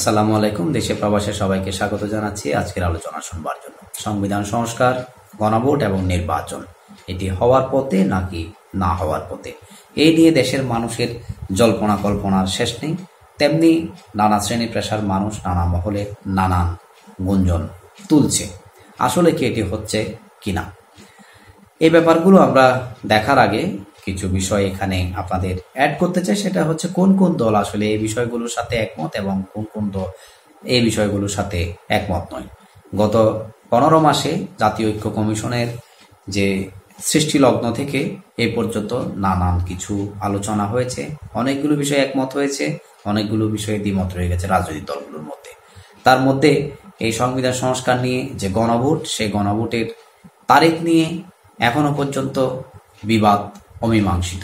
আসসালামু আলাইকুম। দেশে প্রবাসে সবাইকে স্বাগত জানাচ্ছি আজকের আলোচনা শুনবার জন্য। সংবিধান সংস্কার, গণভোট এবং নির্বাচন, এটি হওয়ার পথে নাকি না হওয়ার পথে, এই নিয়ে দেশের মানুষের জল্পনা কল্পনার শেষ নেই। তেমনি নানা শ্রেণী পেশার মানুষ নানা মহলে নানান গুঞ্জন তুলছে। আসলে কি এটি হচ্ছে কিনা, এই ব্যাপারগুলো আমরা দেখার আগে কিছু বিষয় এখানে আপনাদের অ্যাড করতে চাই। সেটা হচ্ছে কোন কোন দল আসলে এই বিষয়গুলোর সাথে একমত এবং কোন কোন দল এই বিষয়গুলোর সাথে একমত নয়। গত 15 মাসে জাতীয় ঐক্য কমিশনের যে সৃষ্টি লগ্ন থেকে এই পর্যন্ত নানান কিছু আলোচনা হয়েছে, অনেকগুলো বিষয়ে একমত হয়েছে, অনেকগুলো বিষয়ে দ্বিমত রয়ে গেছে রাজনৈতিক দলগুলোর মধ্যে। তার মধ্যে এই সংবিধান সংস্কার নিয়ে যে গণভোট, সেই গণভোটের তারিখ নিয়ে এখনো পর্যন্ত বিবাদ অমীমাংসিত।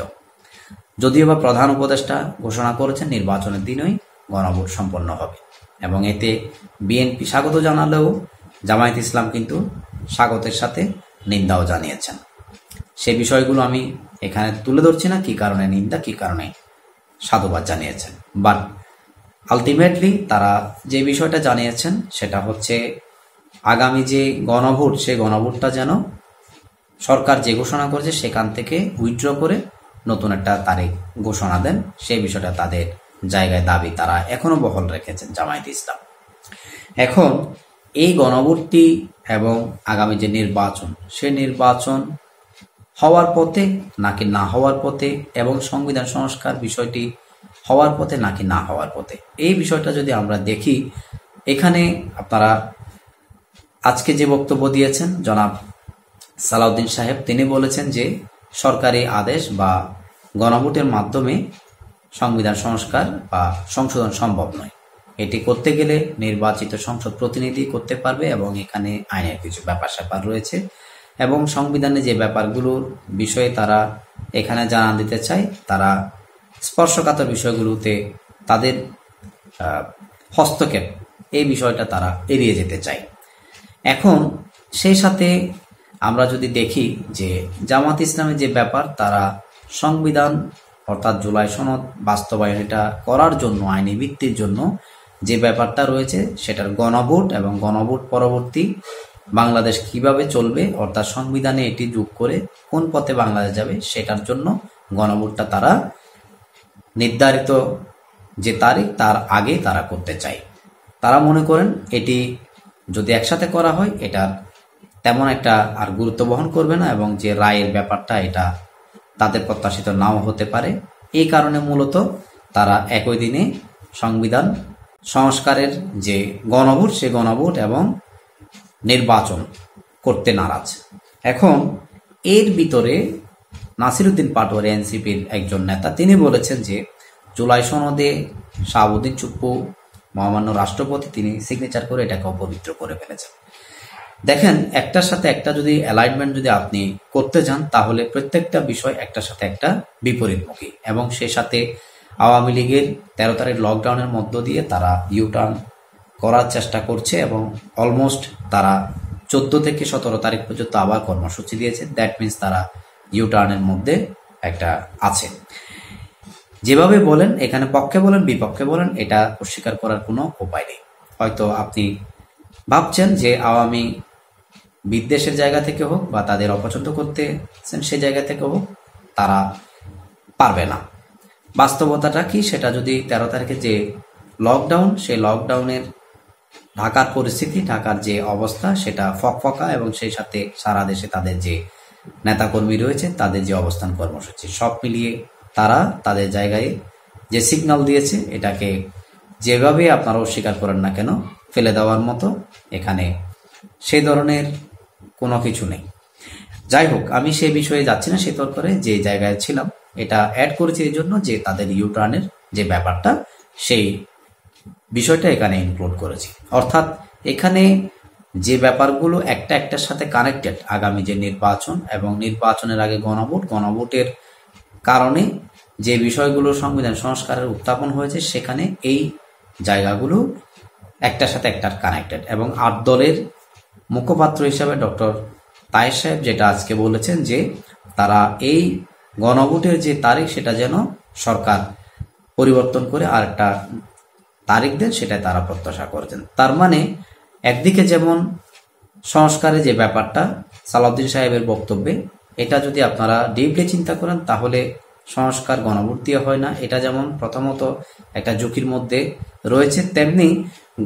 যদিও বা প্রধান উপদেষ্টা ঘোষণা করেছেন নির্বাচনের দিনই গণভোট সম্পন্ন হবে এবং এতে বিএনপি স্বাগত জানালেও জামায়াত ইসলাম কিন্তু স্বাগতের সাথে নিন্দাও জানিয়েছেন। সে বিষয়গুলো আমি এখানে তুলে ধরছি না, কি কারণে নিন্দা, কি কারণে সাধুবাদ জানিয়েছেন। বাট আলটিমেটলি তারা যে বিষয়টা জানিয়েছেন সেটা হচ্ছে আগামী যে গণভোট, সেই গণভোটটা যেন সরকার যে ঘোষণা করেছে সেখান থেকে উইথড্র করে নতুন একটা তারিখ ঘোষণা দেন। সেই বিষয়টা তাদের জায়গায় দাবি তারা এখনো বহাল রেখেছেন জামায়াত ইসলাম। এখন এই গণভোটটি এবং আগামী যে নির্বাচন, সেই নির্বাচন হওয়ার পথে নাকি না হওয়ার পথে, এবং সংবিধান সংস্কার বিষয়টি হওয়ার পথে নাকি না হওয়ার পথে, এই বিষয়টা যদি আমরা দেখি, এখানে আপনারা আজকে যে বক্তব্য দিয়েছেন জনাব সালাউদ্দিন সাহেব, তিনি বলেছেন যে সরকারি আদেশ বা গণভোটের মাধ্যমে সংবিধান সংস্কার বা সংশোধন সম্ভব নয়। এটি করতে গেলে নির্বাচিত সংসদ প্রতিনিধি করতে পারবে এবং এখানে আইনের কিছু ব্যাপার স্যাপার রয়েছে এবং সংবিধানে যে ব্যাপারগুলোর বিষয়ে তারা এখানে জানান দিতে চায়, তারা স্পর্শকাতর বিষয়গুলোতে তাদের হস্তক্ষেপ, এই বিষয়টা তারা এড়িয়ে যেতে চায়। এখন সেই সাথে আমরা যদি দেখি যে জামাত ইসলামের যে ব্যাপার, তারা সংবিধান অর্থাৎ জুলাই সনদ বাস্তবায়ন এটা করার জন্য, আইনি ভিত্তির জন্য যে ব্যাপারটা রয়েছে সেটার গণভোট এবং গণভোট পরবর্তী বাংলাদেশ কিভাবে চলবে, অর্থাৎ সংবিধানে এটি যোগ করে কোন পথে বাংলাদেশ যাবে, সেটার জন্য গণভোটটা তারা নির্ধারিত যে তারিখ তার আগে তারা করতে চায়। তারা মনে করেন এটি যদি একসাথে করা হয় এটার তেমন একটা আর গুরুত্ব বহন করবে না এবং যে রায়ের ব্যাপারটা এটা তাদের প্রত্যাশিত নাও হতে পারে। এই কারণে মূলত তারা একই দিনে সংবিধান সংস্কারের যে গণভোট, সে গণভোট এবং নির্বাচন করতে নারাজ। এখন এর ভিতরে নাসিরউদ্দিন পাটোয়ারি, এনসিপির একজন নেতা, তিনি বলেছেন যে জুলাই সনদে শাহাবুদ্দিন চুপ্পু মহামান্য রাষ্ট্রপতি তিনি সিগনেচার করে এটাকে অপবিত্র করে ফেলেছেন। দেখেন, একটার সাথে একটা যদি অ্যালাইনমেন্ট যদি আপনি করতে যান, তাহলে প্রত্যেকটা বিষয় একটার সাথে একটা বিপরীতমুখী এবং সে সাথে আওয়ামী লীগের 13 তারিখ লকডাউনের মধ্য দিয়ে তারা ইউটার্ন করার চেষ্টা করছে এবং অলমোস্ট তারা 14 থেকে 17 তারিখ পর্যন্ত আবার কর্মসূচি দিয়েছে। দ্যাট মিনস তারা ইউটার্নের মধ্যে একটা আছে। যেভাবে বলেন, এখানে পক্ষে বলেন বিপক্ষে বলেন, এটা অস্বীকার করার কোনো উপায় নেই। হয়তো আপনি ভাবছেন যে আওয়ামী বিদ্বেষের জায়গা থেকে হোক বা তাদের অপছন্দ করতেছেন সে জায়গা থেকে হোক, তারা পারবে না। বাস্তবতাটা কি, সেটা যদি 13 তারিখে যে লকডাউন, সেই লকডাউনের ঢাকার পরিস্থিতি, ঢাকার যে অবস্থা, সেটা ফকফকা এবং সেই সাথে সারা দেশে তাদের যে নেতাকর্মী রয়েছে তাদের যে অবস্থান কর্মসূচি, সব মিলিয়ে তারা তাদের জায়গায় যে সিগন্যাল দিয়েছে এটাকে যেভাবে আপনারা অস্বীকার করেন না কেন, ফেলে দেওয়ার মতো এখানে সেই ধরনের কোনো কিছু নেই। যাই হোক, আমি সেই বিষয়ে যাচ্ছি না, সে তরকারে যে জায়গায় ছিলাম এটা অ্যাড করেছি এই জন্য যে তাদের ইউটার্নের যে ব্যাপারটা, সেই বিষয়টা এখানে ইনক্লুড করেছি। অর্থাৎ এখানে যে ব্যাপারগুলো একটা একটার সাথে কানেক্টেড, আগামী যে নির্বাচন এবং নির্বাচনের আগে গণভোট, গণভোটের কারণে যে বিষয়গুলো সংবিধান সংস্কারের উত্থাপন হয়েছে, সেখানে এই জায়গাগুলো একটার সাথে একটা কানেক্টেড। এবং 8 দলের মুখপাত্র হিসাবে ডক্টর তায়ের সাহেব যেটা আজকে বলেছেন যে তারা এই গণভোটের যে তারিখ সেটা যেন সরকার পরিবর্তন করে আর একটা তারিখ দেন সেটাই তারা প্রত্যাশা করছেন। তার মানে একদিকে যেমন সংস্কারের যে ব্যাপারটা সালাউদ্দিন সাহেবের বক্তব্যে, এটা যদি আপনারা ডিপলি চিন্তা করেন তাহলে সংস্কার গণভোট দিয়ে হয় না, এটা যেমন প্রথমত একটা ঝুঁকির মধ্যে রয়েছে, তেমনি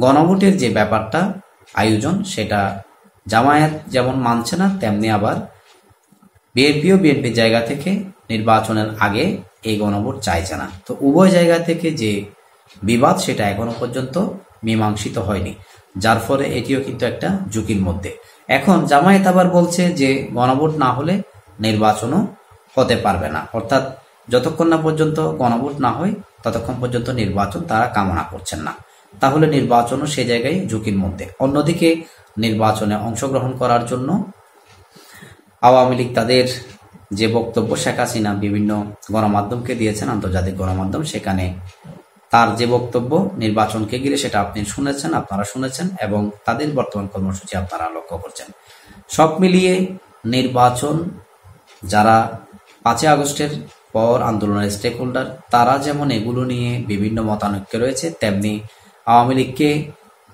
গণভোটের যে ব্যাপারটা আয়োজন সেটা জামায়াত যেমন মানছে না, তেমনি আবার বিএনপির জায়গা থেকে নির্বাচনের আগে এই গণভোট চাইছে না। তো উভয় জায়গা থেকে যে বিবাদ সেটা এখনো পর্যন্ত মীমাংসিত হয়নি, যার ফলে এটিও কিন্তু একটা ঝুঁকির মধ্যে। এখন জামায়াত আবার বলছে যে গণভোট না হলে নির্বাচনও হতে পারবে না, অর্থাৎ যতক্ষণ না পর্যন্ত গণভোট না হয় ততক্ষণ পর্যন্ত নির্বাচন তারা কামনা করছেন না, তাহলে নির্বাচনও সে জায়গায় ঝুঁকির মধ্যে। অন্যদিকে নির্বাচনে অংশগ্রহণ করার জন্য আওয়ামী লীগ তাদের যে বক্তব্য শেখ হাসিনা বিভিন্ন গণমাধ্যমকে দিয়েছেন, আন্তর্জাতিক গণমাধ্যম, সেখানে তার যে বক্তব্য নির্বাচনকে ঘিরে সেটা আপনারা শুনেছেন এবং তাদের বর্তমান কর্মসূচি আপনারা লক্ষ্য করছেন। সব মিলিয়ে নির্বাচন, যারা 5 আগস্টের পর আন্দোলনের স্টেক হোল্ডার, তারা যেমন এগুলো নিয়ে বিভিন্ন মতানৈক্য রয়েছে, তেমনি আওয়ামী লীগকে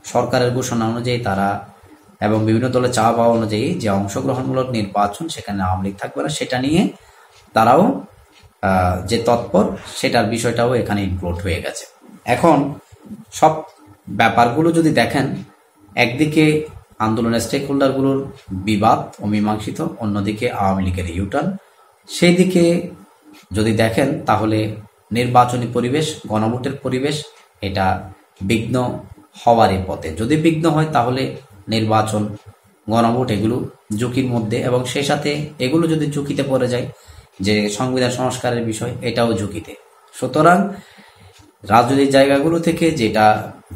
সরকারের ঘোষণা অনুযায়ী তারা এবং বিভিন্ন দলের চাওয়া পাওয়া অনুযায়ী যে অংশগ্রহণমূলক নির্বাচন সেখানে আওয়ামী লীগ থাকবে না, সেটা নিয়ে তারাও যে তৎপর, সেটার বিষয়টাও এখানে ইনক্লুড হয়ে গেছে। এখন সব ব্যাপারগুলো যদি দেখেন, একদিকে আন্দোলনের স্টেক হোল্ডারগুলোর বিবাদ অমীমাংসিত, অন্যদিকে আওয়ামী লীগের ইউটার্ন, সেই দিকে যদি দেখেন তাহলে নির্বাচনী পরিবেশ, গণভোটের পরিবেশ, এটা বিঘ্ন হওয়ারই পথে। যদি বিঘ্ন হয় তাহলে নির্বাচন, গণভোট এগুলো ঝুঁকির মধ্যে, এবং সেই সাথে এগুলো যদি ঝুঁকিতে পড়ে যায় যে সংবিধান সংস্কারের বিষয়, এটাও ঝুঁকিতে। সুতরাং রাজনৈতিক জায়গাগুলো থেকে যেটা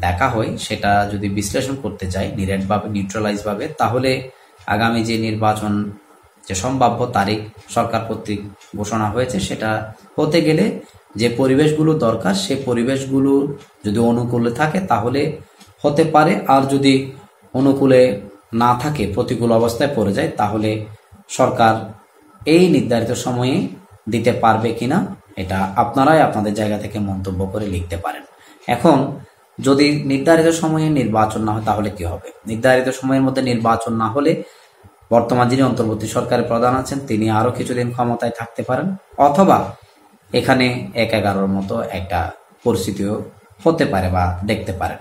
দেখা হয় সেটা যদি বিশ্লেষণ করতে চাই নিরেটভাবে, নিউট্রালাইজভাবে, তাহলে আগামী যে নির্বাচন, যে সম্ভাব্য তারিখ সরকার কর্তৃক ঘোষণা হয়েছে, সেটা হতে গেলে যে পরিবেশগুলো দরকার সেই পরিবেশগুলো যদি অনুকূলে থাকে তাহলে হতে পারে, আর যদি অনুকূলে না থাকে, প্রতিকূল অবস্থায় পড়ে যায়, তাহলে সরকার এই নির্ধারিত সময়ে দিতে পারবে কিনা এটা আপনারাই আপনাদের জায়গা থেকে মন্তব্য করে লিখতে পারেন। এখন যদি নির্ধারিত সময়ে নির্বাচন না হয় তাহলে কি হবে? নির্ধারিত সময়ের মধ্যে নির্বাচন না হলে বর্তমান যিনি অন্তর্বর্তী সরকারের প্রধান আছেন তিনি আরো কিছুদিন ক্ষমতায় থাকতে পারেন, অথবা এখানে 1-11 মতো একটা পরিস্থিতিও হতে পারে বা দেখতে পারেন।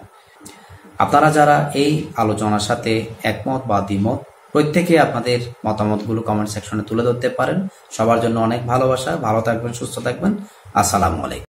আপনারা যারা এই আলোচনার সাথে একমত বা দ্বিমত, প্রত্যেকে আপনাদের মতামতগুলো কমেন্ট সেকশনে তুলে ধরতে পারেন। সবার জন্য অনেক ভালোবাসা, ভালো থাকবেন, সুস্থ থাকবেন। আসসালামু আলাইকুম।